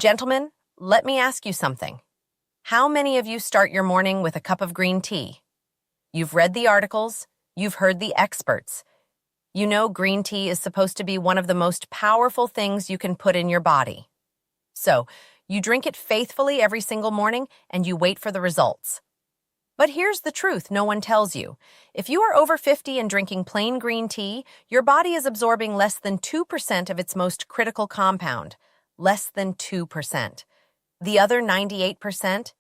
Gentlemen, let me ask you something. How many of you start your morning with a cup of green tea? You've read the articles, you've heard the experts. You know green tea is supposed to be one of the most powerful things you can put in your body. So, you drink it faithfully every single morning and you wait for the results. But here's the truth no one tells you. If you are over 50 and drinking plain green tea, your body is absorbing less than 2% of its most critical compound. Less than 2%. The other 98%?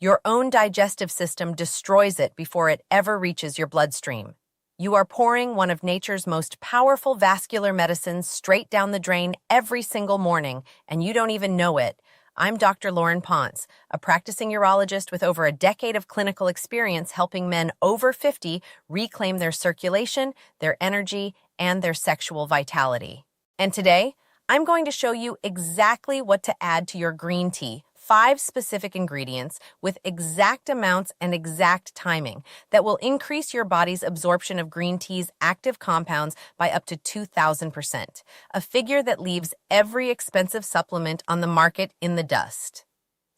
Your own digestive system destroys it before it ever reaches your bloodstream. You are pouring one of nature's most powerful vascular medicines straight down the drain every single morning, and you don't even know it. I'm Dr. Laurin Ponce, a practicing urologist with over a decade of clinical experience helping men over 50 reclaim their circulation, their energy, and their sexual vitality. And today, I'm going to show you exactly what to add to your green tea, 5 specific ingredients with exact amounts and exact timing that will increase your body's absorption of green tea's active compounds by up to 2,000%, a figure that leaves every expensive supplement on the market in the dust.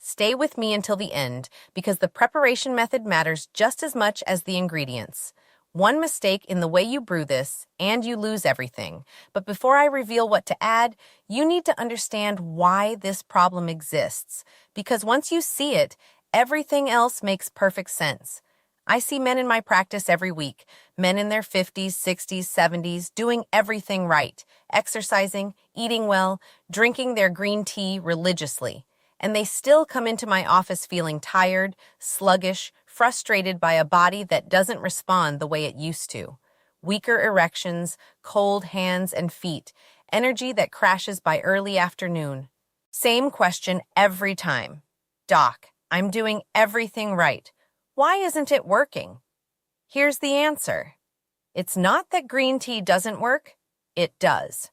Stay with me until the end because the preparation method matters just as much as the ingredients. One mistake in the way you brew this, and you lose everything. But before I reveal what to add, you need to understand why this problem exists. Because once you see it, everything else makes perfect sense. I see men in my practice every week, men in their 50s, 60s, 70s, doing everything right, exercising, eating well, drinking their green tea religiously. And they still come into my office feeling tired, sluggish, frustrated by a body that doesn't respond the way it used to. Weaker erections, cold hands and feet, energy that crashes by early afternoon. Same question every time. Doc, I'm doing everything right. Why isn't it working? Here's the answer. It's not that green tea doesn't work, it does.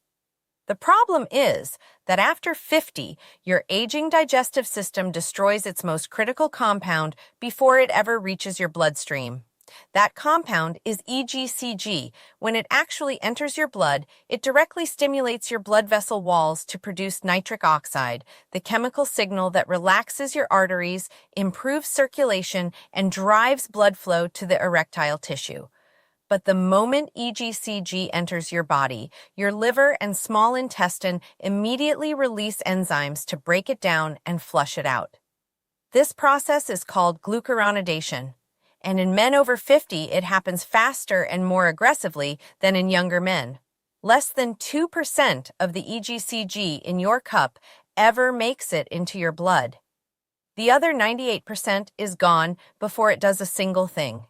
The problem is that after 50, your aging digestive system destroys its most critical compound before it ever reaches your bloodstream. That compound is EGCG. When it actually enters your blood, it directly stimulates your blood vessel walls to produce nitric oxide, the chemical signal that relaxes your arteries, improves circulation, and drives blood flow to the erectile tissue. But the moment EGCG enters your body, your liver and small intestine immediately release enzymes to break it down and flush it out. This process is called glucuronidation, and in men over 50, it happens faster and more aggressively than in younger men. Less than 2% of the EGCG in your cup ever makes it into your blood. The other 98% is gone before it does a single thing.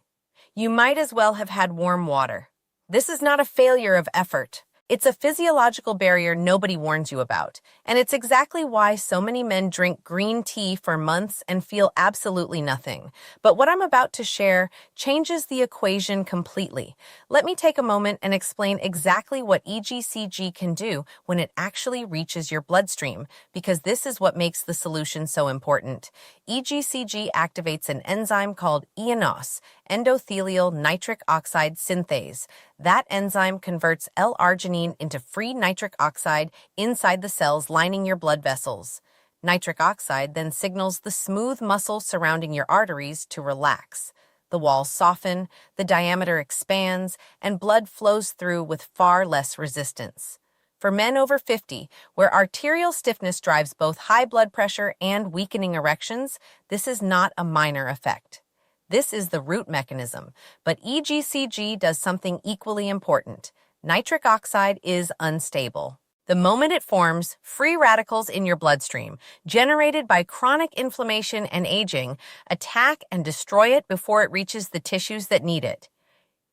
You might as well have had warm water. This is not a failure of effort. It's a physiological barrier nobody warns you about, and it's exactly why so many men drink green tea for months and feel absolutely nothing. But what I'm about to share changes the equation completely. Let me take a moment and explain exactly what EGCG can do when it actually reaches your bloodstream, because this is what makes the solution so important. EGCG activates an enzyme called ENOS, endothelial nitric oxide synthase. That enzyme converts L-arginine into free nitric oxide inside the cells lining your blood vessels. Nitric oxide then signals the smooth muscle surrounding your arteries to relax. The walls soften, the diameter expands, and blood flows through with far less resistance. For men over 50, where arterial stiffness drives both high blood pressure and weakening erections, this is not a minor effect. This is the root mechanism, but EGCG does something equally important. Nitric oxide is unstable. The moment it forms, free radicals in your bloodstream, generated by chronic inflammation and aging, attack and destroy it before it reaches the tissues that need it.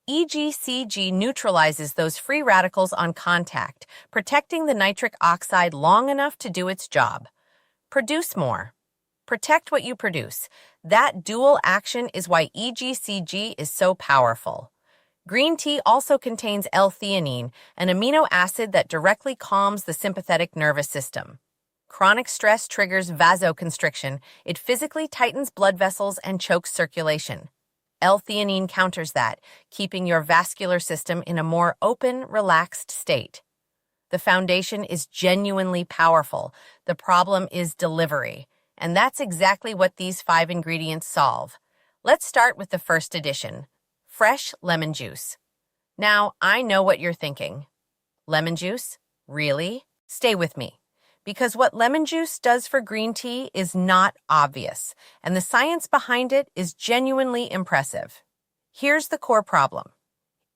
EGCG neutralizes those free radicals on contact, protecting the nitric oxide long enough to do its job. Produce more. Protect what you produce. That dual action is why EGCG is so powerful. Green tea also contains L-theanine, an amino acid that directly calms the sympathetic nervous system. Chronic stress triggers vasoconstriction. It physically tightens blood vessels and chokes circulation. L-theanine counters that, keeping your vascular system in a more open, relaxed state. The foundation is genuinely powerful. The problem is delivery. And that's exactly what these 5 ingredients solve. Let's start with the first addition, fresh lemon juice. Now, I know what you're thinking. Lemon juice? Really? Stay with me. Because what lemon juice does for green tea is not obvious, and the science behind it is genuinely impressive. Here's the core problem.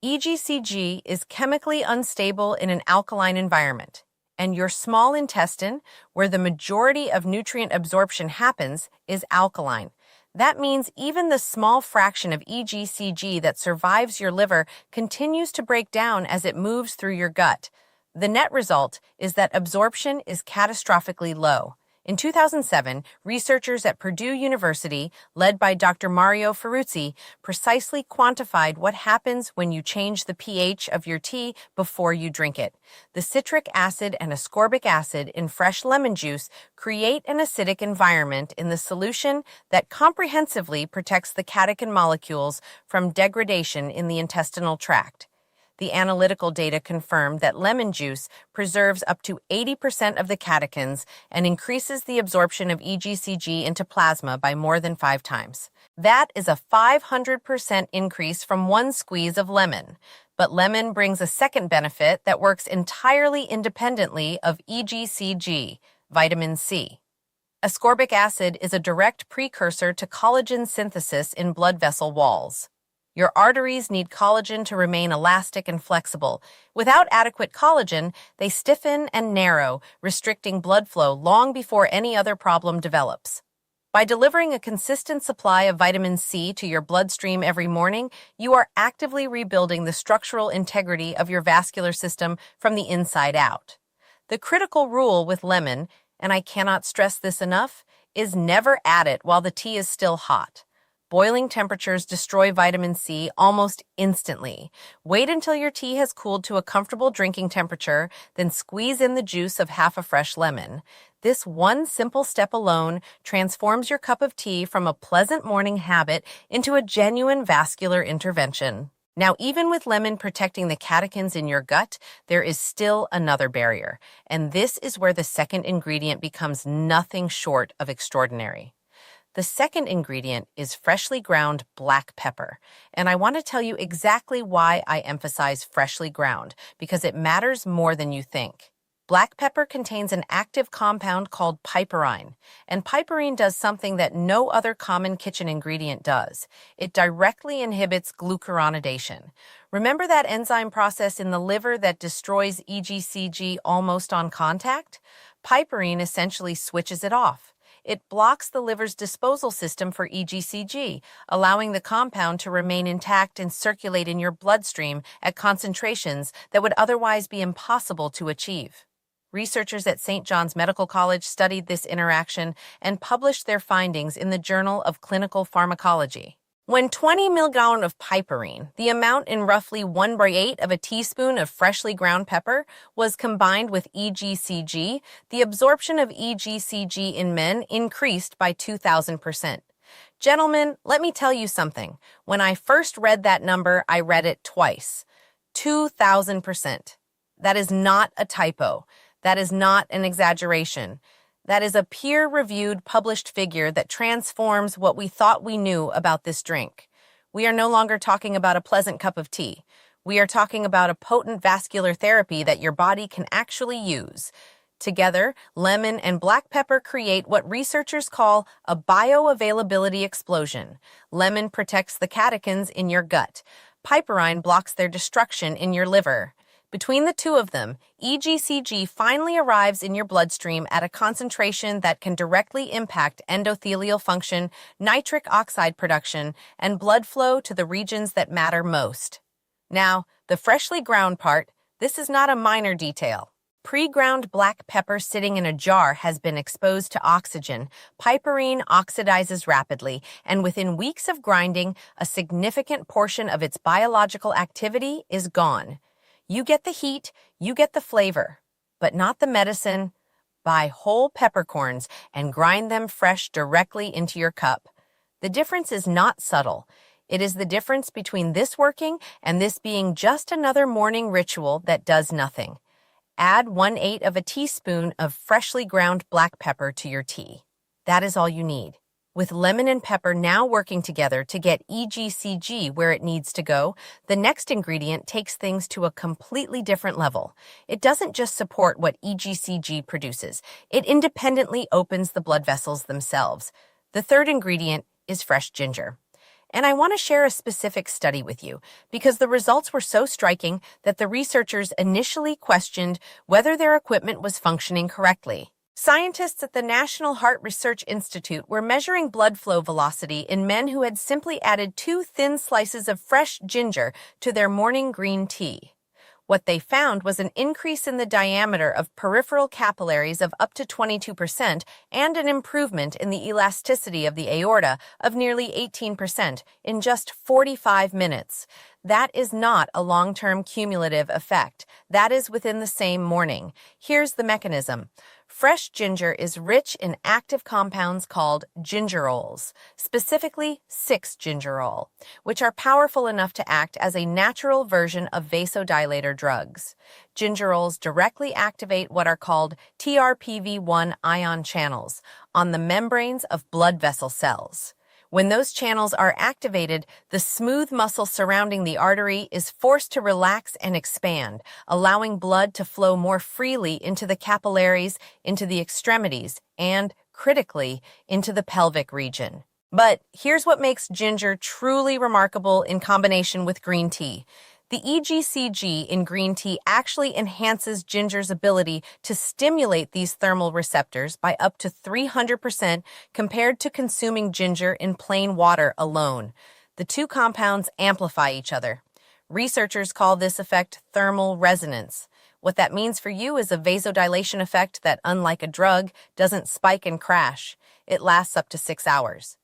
EGCG is chemically unstable in an alkaline environment, and your small intestine, where the majority of nutrient absorption happens, is alkaline. That means even the small fraction of EGCG that survives your liver continues to break down as it moves through your gut. The net result is that absorption is catastrophically low. In 2007, researchers at Purdue University, led by Dr. Mario Ferruzzi, precisely quantified what happens when you change the pH of your tea before you drink it. The citric acid and ascorbic acid in fresh lemon juice create an acidic environment in the solution that comprehensively protects the catechin molecules from degradation in the intestinal tract. The analytical data confirmed that lemon juice preserves up to 80% of the catechins and increases the absorption of EGCG into plasma by more than 5 times. That is a 500% increase from 1 squeeze of lemon. But lemon brings a second benefit that works entirely independently of EGCG, vitamin C. Ascorbic acid is a direct precursor to collagen synthesis in blood vessel walls. Your arteries need collagen to remain elastic and flexible. Without adequate collagen, they stiffen and narrow, restricting blood flow long before any other problem develops. By delivering a consistent supply of vitamin C to your bloodstream every morning, you are actively rebuilding the structural integrity of your vascular system from the inside out. The critical rule with lemon, and I cannot stress this enough, is never add it while the tea is still hot. Boiling temperatures destroy vitamin C almost instantly. Wait until your tea has cooled to a comfortable drinking temperature, then squeeze in the juice of half a fresh lemon. This one simple step alone transforms your cup of tea from a pleasant morning habit into a genuine vascular intervention. Now, even with lemon protecting the catechins in your gut, there is still another barrier, and this is where the second ingredient becomes nothing short of extraordinary. The second ingredient is freshly ground black pepper, and I want to tell you exactly why I emphasize freshly ground, because it matters more than you think. Black pepper contains an active compound called piperine, and piperine does something that no other common kitchen ingredient does. It directly inhibits glucuronidation. Remember that enzyme process in the liver that destroys EGCG almost on contact? Piperine essentially switches it off. It blocks the liver's disposal system for EGCG, allowing the compound to remain intact and circulate in your bloodstream at concentrations that would otherwise be impossible to achieve. Researchers at St. John's Medical College studied this interaction and published their findings in the Journal of Clinical Pharmacology. When 20 milligrams of piperine, the amount in roughly 1/8 of a teaspoon of freshly ground pepper, was combined with EGCG, the absorption of EGCG in men increased by 2,000%. Gentlemen, let me tell you something. When I first read that number, I read it twice. 2,000%. That is not a typo. That is not an exaggeration. That is a peer-reviewed published figure that transforms what we thought we knew about this drink. We are no longer talking about a pleasant cup of tea. We are talking about a potent vascular therapy that your body can actually use. Together, lemon and black pepper create what researchers call a bioavailability explosion. Lemon protects the catechins in your gut. Piperine blocks their destruction in your liver. Between the two of them, EGCG finally arrives in your bloodstream at a concentration that can directly impact endothelial function, nitric oxide production, and blood flow to the regions that matter most. Now, the freshly ground part, this is not a minor detail. Pre-ground black pepper sitting in a jar has been exposed to oxygen. Piperine oxidizes rapidly, and within weeks of grinding, a significant portion of its biological activity is gone. You get the heat, you get the flavor, but not the medicine. Buy whole peppercorns and grind them fresh directly into your cup. The difference is not subtle. It is the difference between this working and this being just another morning ritual that does nothing. Add 1/8 of a teaspoon of freshly ground black pepper to your tea. That is all you need. With lemon and pepper now working together to get EGCG where it needs to go, the next ingredient takes things to a completely different level. It doesn't just support what EGCG produces, it independently opens the blood vessels themselves. The third ingredient is fresh ginger. And I want to share a specific study with you because the results were so striking that the researchers initially questioned whether their equipment was functioning correctly. Scientists at the National Heart Research Institute were measuring blood flow velocity in men who had simply added 2 thin slices of fresh ginger to their morning green tea. What they found was an increase in the diameter of peripheral capillaries of up to 22% and an improvement in the elasticity of the aorta of nearly 18% in just 45 minutes. That is not a long-term cumulative effect. That is within the same morning. Here's the mechanism. Fresh ginger is rich in active compounds called gingerols, specifically 6-gingerol, which are powerful enough to act as a natural version of vasodilator drugs. Gingerols directly activate what are called TRPV1 ion channels on the membranes of blood vessel cells. When those channels are activated, the smooth muscle surrounding the artery is forced to relax and expand, allowing blood to flow more freely into the capillaries, into the extremities, and, critically, into the pelvic region. But here's what makes ginger truly remarkable in combination with green tea. The EGCG in green tea actually enhances ginger's ability to stimulate these thermal receptors by up to 300% compared to consuming ginger in plain water alone. The two compounds amplify each other. Researchers call this effect thermal resonance. What that means for you is a vasodilation effect that, unlike a drug, doesn't spike and crash. It lasts up to 6 hours.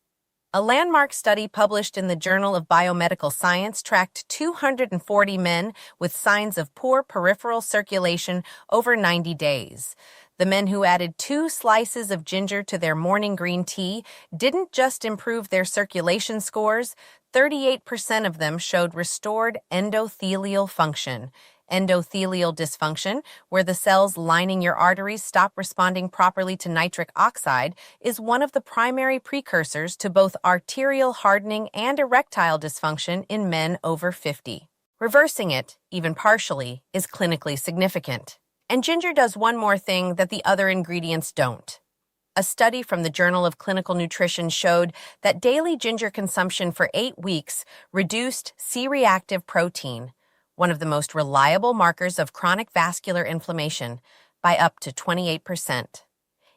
A landmark study published in the Journal of Biomedical Science tracked 240 men with signs of poor peripheral circulation over 90 days. The men who added 2 slices of ginger to their morning green tea didn't just improve their circulation scores, 38% of them showed restored endothelial function. Endothelial dysfunction, where the cells lining your arteries stop responding properly to nitric oxide, is one of the primary precursors to both arterial hardening and erectile dysfunction in men over 50. Reversing it, even partially, is clinically significant. And ginger does one more thing that the other ingredients don't. A study from the Journal of Clinical Nutrition showed that daily ginger consumption for 8 weeks reduced C-reactive protein, one of the most reliable markers of chronic vascular inflammation, by up to 28%.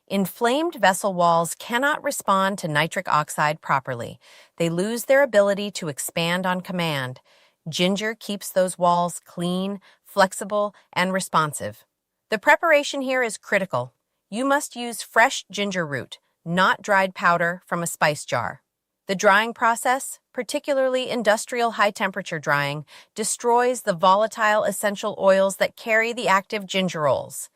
Inflamed vessel walls cannot respond to nitric oxide properly. They lose their ability to expand on command. Ginger keeps those walls clean, flexible, and responsive. The preparation here is critical. You must use fresh ginger root, not dried powder from a spice jar. The drying process, particularly industrial high-temperature drying, destroys the volatile essential oils that carry the active gingerols.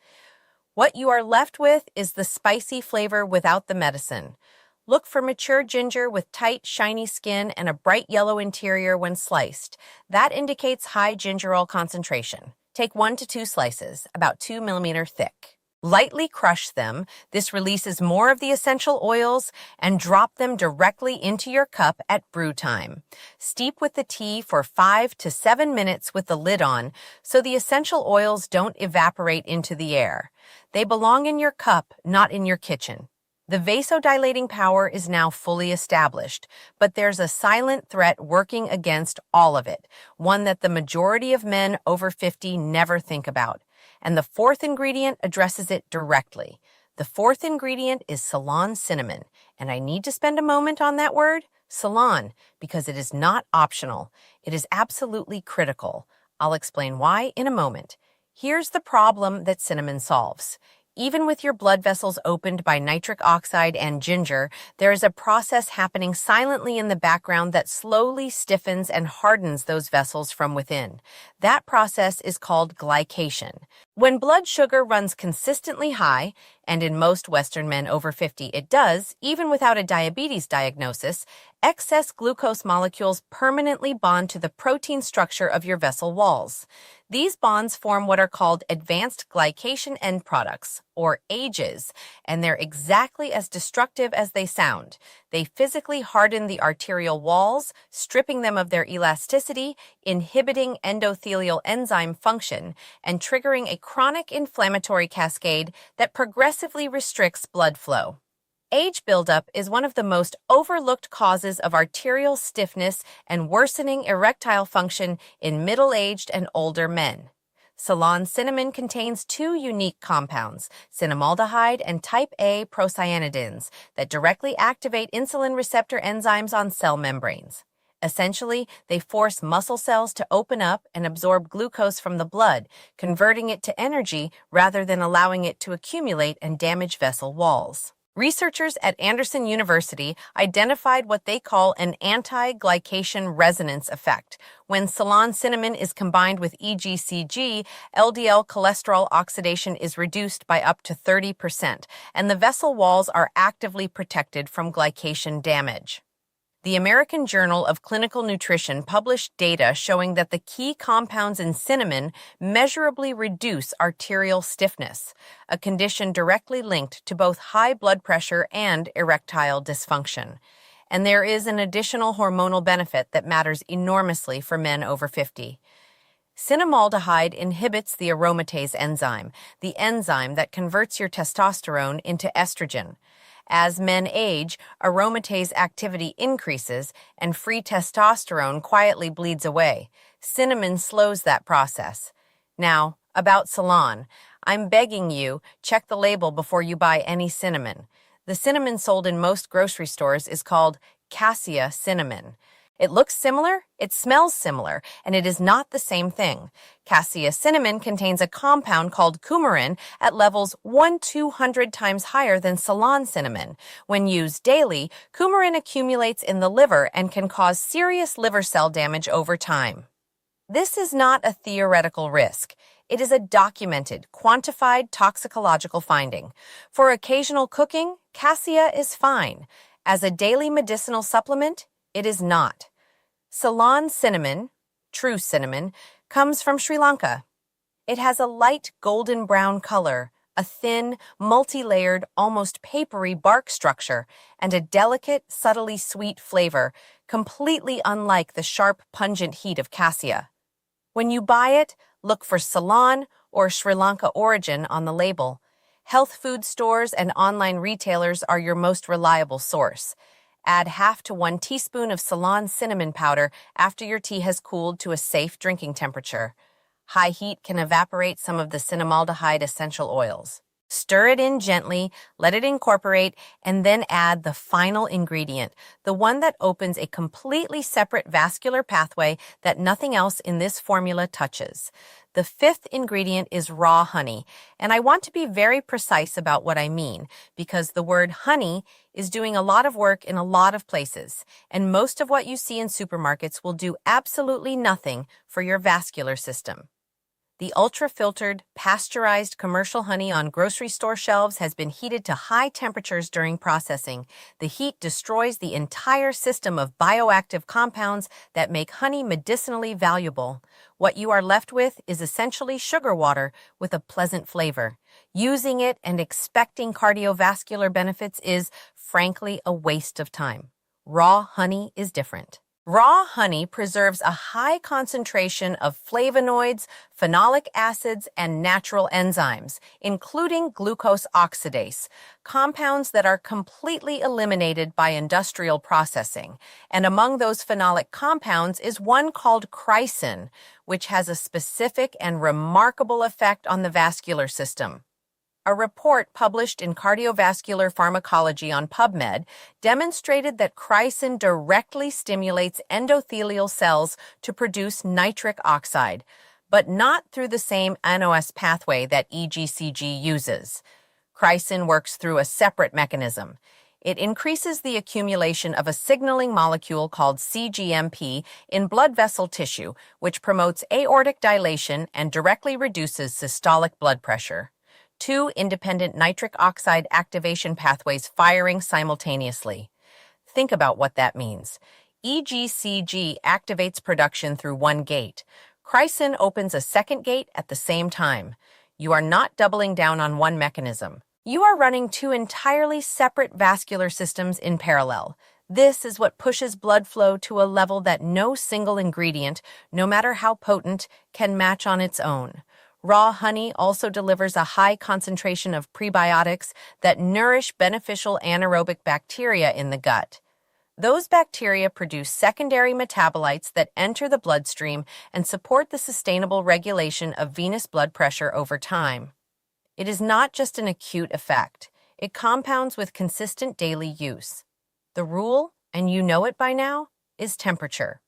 What you are left with is the spicy flavor without the medicine. Look for mature ginger with tight, shiny skin and a bright yellow interior when sliced. That indicates high gingerol concentration. Take 1 to 2 slices, about 2 millimeter thick. Lightly crush them. This releases more of the essential oils, and drop them directly into your cup at brew time. Steep with the tea for 5 to 7 minutes with the lid on so the essential oils don't evaporate into the air. They belong in your cup, not in your kitchen. The vasodilating power is now fully established, but there's a silent threat working against all of it, one that the majority of men over 50 never think about. And the fourth ingredient addresses it directly. The fourth ingredient is Ceylon cinnamon, and I need to spend a moment on that word, Ceylon, because it is not optional. It is absolutely critical. I'll explain why in a moment. Here's the problem that cinnamon solves. Even with your blood vessels opened by nitric oxide and ginger, there is a process happening silently in the background that slowly stiffens and hardens those vessels from within. That process is called glycation. When blood sugar runs consistently high, and in most Western men over 50 it does, even without a diabetes diagnosis, excess glucose molecules permanently bond to the protein structure of your vessel walls. These bonds form what are called advanced glycation end products, or AGEs, and they're exactly as destructive as they sound. They physically harden the arterial walls, stripping them of their elasticity, inhibiting endothelial enzyme function, and triggering a chronic inflammatory cascade that progressively restricts blood flow. Age buildup is one of the most overlooked causes of arterial stiffness and worsening erectile function in middle-aged and older men. Ceylon cinnamon contains two unique compounds, cinnamaldehyde and type A procyanidins, that directly activate insulin receptor enzymes on cell membranes. Essentially, they force muscle cells to open up and absorb glucose from the blood, converting it to energy rather than allowing it to accumulate and damage vessel walls. Researchers at Anderson University identified what they call an anti-glycation resonance effect. When Ceylon cinnamon is combined with EGCG, LDL cholesterol oxidation is reduced by up to 30%, and the vessel walls are actively protected from glycation damage. The American Journal of Clinical Nutrition published data showing that the key compounds in cinnamon measurably reduce arterial stiffness, a condition directly linked to both high blood pressure and erectile dysfunction. And there is an additional hormonal benefit that matters enormously for men over 50. Cinnamaldehyde inhibits the aromatase enzyme, the enzyme that converts your testosterone into estrogen. As men age, aromatase activity increases and free testosterone quietly bleeds away. Cinnamon slows that process. Now, about Ceylon. I'm begging you, check the label before you buy any cinnamon. The cinnamon sold in most grocery stores is called cassia cinnamon. It looks similar, it smells similar, and it is not the same thing. Cassia cinnamon contains a compound called coumarin at levels 1-200 times higher than Ceylon cinnamon. When used daily, coumarin accumulates in the liver and can cause serious liver cell damage over time. This is not a theoretical risk. It is a documented, quantified toxicological finding. For occasional cooking, cassia is fine. As a daily medicinal supplement, it is not. Ceylon cinnamon, true cinnamon, comes from Sri Lanka. It has a light golden brown color, a thin, multi-layered, almost papery bark structure, and a delicate, subtly sweet flavor, completely unlike the sharp, pungent heat of cassia. When you buy it, look for Ceylon or Sri Lanka origin on the label. Health food stores and online retailers are your most reliable source. Add 1/2 to 1 teaspoon of Ceylon cinnamon powder after your tea has cooled to a safe drinking temperature. High heat can evaporate some of the cinnamaldehyde essential oils. Stir it in gently, let it incorporate, and then add the final ingredient, the one that opens a completely separate vascular pathway that nothing else in this formula touches. The 5th ingredient is raw honey, and I want to be very precise about what I mean, because the word honey is doing a lot of work in a lot of places, and most of what you see in supermarkets will do absolutely nothing for your vascular system. The ultra-filtered, pasteurized commercial honey on grocery store shelves has been heated to high temperatures during processing. The heat destroys the entire system of bioactive compounds that make honey medicinally valuable. What you are left with is essentially sugar water with a pleasant flavor. Using it and expecting cardiovascular benefits is, frankly, a waste of time. Raw honey is different. Raw honey preserves a high concentration of flavonoids, phenolic acids, and natural enzymes, including glucose oxidase, compounds that are completely eliminated by industrial processing. And among those phenolic compounds is one called chrysin, which has a specific and remarkable effect on the vascular system. A report published in Cardiovascular Pharmacology on PubMed demonstrated that chrysin directly stimulates endothelial cells to produce nitric oxide, but not through the same NOS pathway that EGCG uses. Chrysin works through a separate mechanism. It increases the accumulation of a signaling molecule called cGMP in blood vessel tissue, which promotes aortic dilation and directly reduces systolic blood pressure. Two independent nitric oxide activation pathways firing simultaneously. Think about what that means. EGCG activates production through one gate. Chrysin opens a second gate at the same time. You are not doubling down on one mechanism. You are running two entirely separate vascular systems in parallel. This is what pushes blood flow to a level that no single ingredient, no matter how potent, can match on its own. Raw honey also delivers a high concentration of prebiotics that nourish beneficial anaerobic bacteria in the gut. Those bacteria produce secondary metabolites that enter the bloodstream and support the sustainable regulation of venous blood pressure over time. It is not just an acute effect. It compounds with consistent daily use. The rule, and you know it by now, is temperature.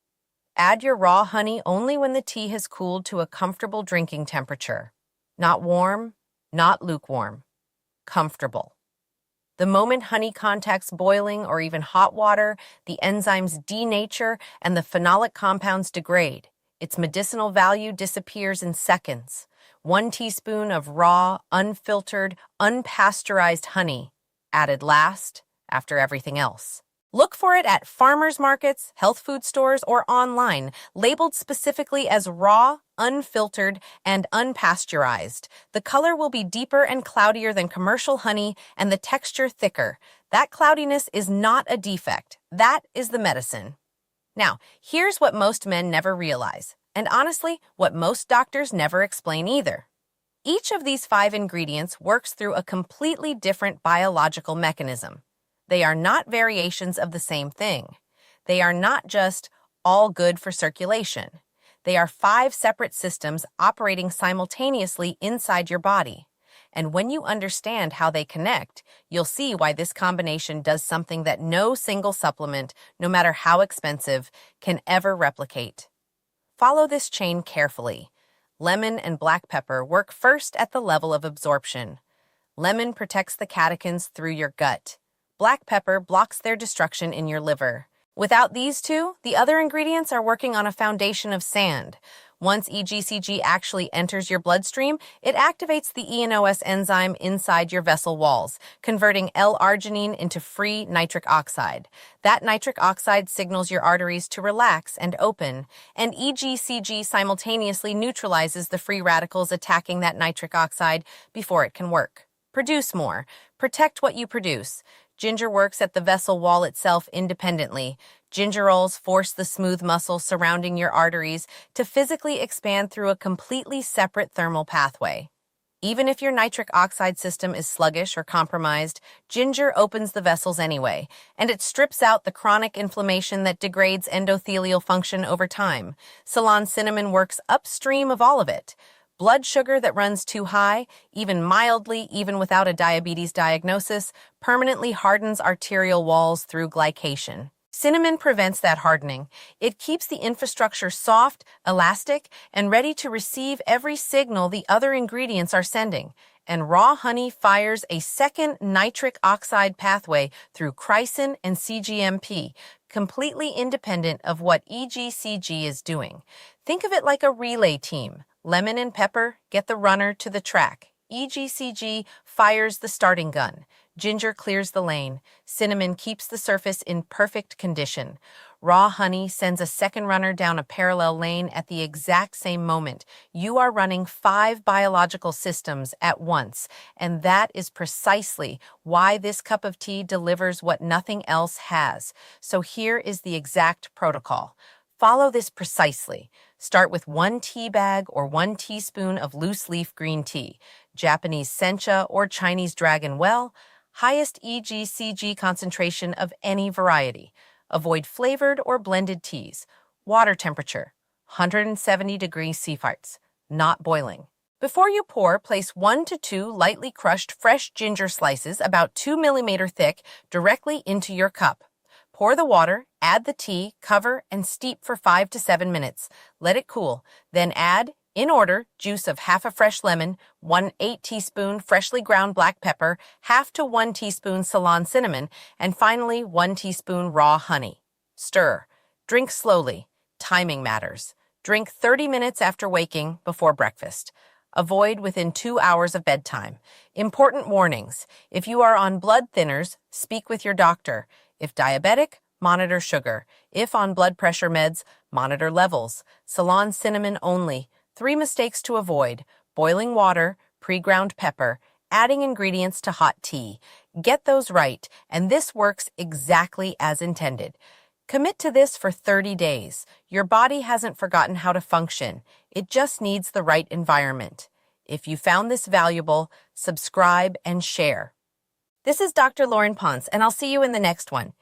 Add your raw honey only when the tea has cooled to a comfortable drinking temperature. Not warm, not lukewarm. Comfortable. The moment honey contacts boiling or even hot water, the enzymes denature and the phenolic compounds degrade. Its medicinal value disappears in seconds. 1 teaspoon of raw, unfiltered, unpasteurized honey, added last, after everything else. Look for it at farmers markets, health food stores, or online, labeled specifically as raw, unfiltered, and unpasteurized. The color will be deeper and cloudier than commercial honey, and the texture thicker. That cloudiness is not a defect. That is the medicine. Now, here's what most men never realize, and honestly, what most doctors never explain either. Each of these 5 ingredients works through a completely different biological mechanism. They are not variations of the same thing. They are not just all good for circulation. They are 5 separate systems operating simultaneously inside your body. And when you understand how they connect, you'll see why this combination does something that no single supplement, no matter how expensive, can ever replicate. Follow this chain carefully. Lemon and black pepper work first at the level of absorption. Lemon protects the catechins through your gut. Black pepper blocks their destruction in your liver. Without these two, the other ingredients are working on a foundation of sand. Once EGCG actually enters your bloodstream, it activates the ENOS enzyme inside your vessel walls, converting L-arginine into free nitric oxide. That nitric oxide signals your arteries to relax and open, and EGCG simultaneously neutralizes the free radicals attacking that nitric oxide before it can work. Produce more. Protect what you produce. Ginger works at the vessel wall itself independently. Gingerols force the smooth muscle surrounding your arteries to physically expand through a completely separate thermal pathway. Even if your nitric oxide system is sluggish or compromised, ginger opens the vessels anyway, and it strips out the chronic inflammation that degrades endothelial function over time. Ceylon cinnamon works upstream of all of it. Blood sugar that runs too high, even mildly, even without a diabetes diagnosis, permanently hardens arterial walls through glycation. Cinnamon prevents that hardening. It keeps the infrastructure soft, elastic, and ready to receive every signal the other ingredients are sending. And raw honey fires a second nitric oxide pathway through chrysin and cGMP, completely independent of what EGCG is doing. Think of it like a relay team. Lemon and pepper get the runner to the track. EGCG fires the starting gun. Ginger clears the lane. Cinnamon keeps the surface in perfect condition. Raw honey sends a second runner down a parallel lane at the exact same moment. You are running 5 biological systems at once, and that is precisely why this cup of tea delivers what nothing else has. So here is the exact protocol. Follow this precisely. Start with 1 tea bag or 1 teaspoon of loose leaf green tea, Japanese sencha or Chinese dragon well, highest EGCG concentration of any variety. Avoid flavored or blended teas. Water temperature, 170 degrees Celsius, not boiling. Before you pour, place 1 to 2 lightly crushed fresh ginger slices about 2 mm thick directly into your cup. Pour the water, add the tea, cover, and steep for 5 to 7 minutes. Let it cool. Then add In order, juice of half a fresh lemon, 1/8 teaspoon freshly ground black pepper, half to 1 teaspoon Ceylon cinnamon, and finally 1 teaspoon raw honey. Stir. Drink slowly. Timing matters. Drink 30 minutes after waking, before breakfast. Avoid within 2 hours of bedtime. Important warnings. If you are on blood thinners, speak with your doctor. If diabetic, monitor sugar. If on blood pressure meds, monitor levels. Ceylon cinnamon only. 3 mistakes to avoid: boiling water, pre-ground pepper, adding ingredients to hot tea. Get those right, and this works exactly as intended. Commit to this for 30 days. Your body hasn't forgotten how to function. It just needs the right environment. If you found this valuable, subscribe and share. This is Dr. Laurin Ponce, and I'll see you in the next one.